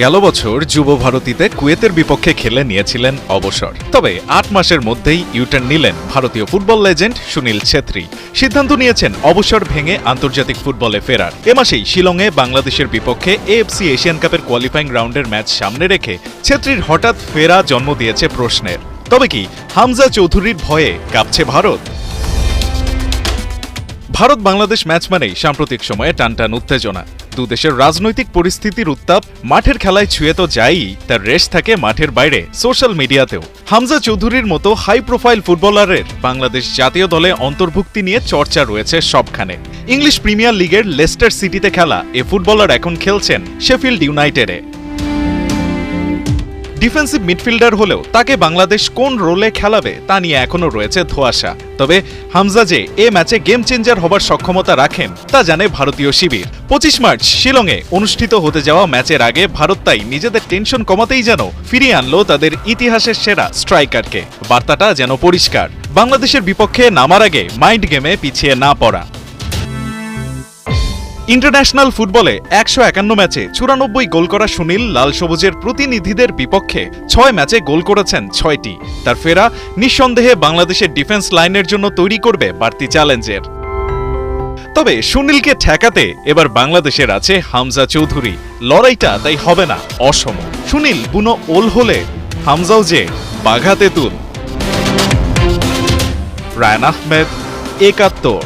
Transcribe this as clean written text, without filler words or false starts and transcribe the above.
গেল বছর যুব ভারতীতে কুয়েতের বিপক্ষে খেলে নিয়েছিলেন অবসর। তবে ৮ মাসের মধ্যেই ইউটার্ন নিলেন ভারতীয় ফুটবল লেজেন্ড সুনীল ছেত্রী। সিদ্ধান্ত নিয়েছেন অবসর ভেঙে আন্তর্জাতিক ফুটবলে ফেরার। এ মাসেই শিলংয়ে বাংলাদেশের বিপক্ষে এএফসি এশিয়ান কাপের কোয়ালিফাইং রাউন্ডের ম্যাচ সামনে রেখে ছেত্রীর হঠাৎ ফেরা জন্ম দিয়েছে প্রশ্নের। তবে কি হামজা চৌধুরীর ভয়ে কাঁপছে ভারত? ভারত বাংলাদেশ ম্যাচ মানেই সাম্প্রতিক সময়ে টানটান উত্তেজনা। দুদেশের রাজনৈতিক পরিস্থিতির উত্তাপ মাঠের খেলায় ছুঁয়ে তো যায়ই, তার রেশ থাকে মাঠের বাইরে সোশ্যাল মিডিয়াতেও। হামজা চৌধুরীর মতো হাই প্রোফাইল ফুটবলারের বাংলাদেশ জাতীয় দলে অন্তর্ভুক্তি নিয়ে চর্চা রয়েছে সবখানে। ইংলিশ প্রিমিয়ার লিগের লেস্টার সিটিতে খেলা এ ফুটবলার এখন খেলছেন শেফিল্ড ইউনাইটেডে। ডিফেন্সিভ মিডফিল্ডার হলেও তাকে বাংলাদেশ কোন রোলে খেলাবে তা নিয়ে এখনও রয়েছে ধোঁয়াশা। তবে হামজা যে এ ম্যাচে গেম চেঞ্জার হবার সক্ষমতা রাখেন তা জানে ভারতীয় শিবির। ২৫ মার্চ শিলংয়ে অনুষ্ঠিত হতে যাওয়া ম্যাচের আগে ভারত তাই নিজেদের টেনশন কমাতেই যেন ফিরিয়ে আনলো তাদের ইতিহাসের সেরা স্ট্রাইকারকে। বার্তাটা যেন পরিষ্কার, বাংলাদেশের বিপক্ষে নামার আগে মাইন্ড গেমে পিছিয়ে না পড়া। ইন্টারন্যাশনাল ফুটবলে ১৫১ ম্যাচে ৯৪ গোল করা সুনীল লাল সবুজের প্রতিনিধিদের বিপক্ষে ৬ ম্যাচে গোল করেছেন ৬টি। তার ফেরা নিঃসন্দেহে বাংলাদেশের ডিফেন্স লাইনের জন্য তৈরি করবে বাড়তি চ্যালেঞ্জের। তবে সুনীলকে ঠেকাতে এবার বাংলাদেশের আছে হামজা চৌধুরী। লড়াইটা তাই হবে না অসম। সুনীল বুনো ওল হলে হামজাও যে বাঘা তেঁতুল। রায়ান আহমেদ, একাত্তর।